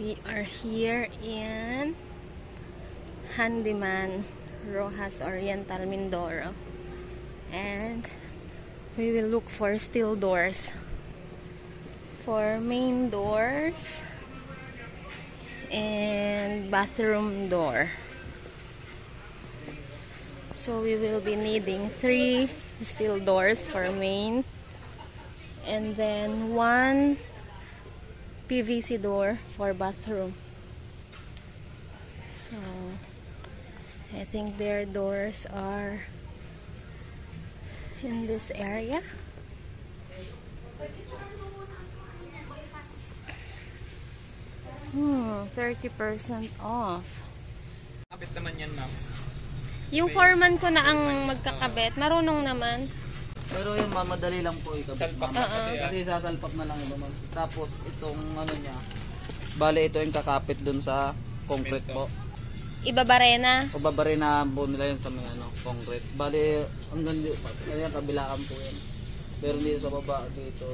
We are here in Handyman Rojas Oriental Mindoro, and we will look for steel doors for main doors and bathroom door. So we will be needing 3 steel doors for main and then 1 PVC door for bathroom. So I think their doors are in this area. 30% off. Kapit naman yan, ma'am. Yung foreman ko na ang magkakabit, marunong naman. Pero yun, madali lang po ito. Salpak na kasi yan. Kasi sasalpak na lang ito, ma'am. Tapos itong ano niya, bale ito yung kakapit dun sa concrete po. Ibabarena. O babari na po nila yun sa may concrete. Bale, hanggang dito, kaya kabilaan po yan. Pero dito sa baba, dito.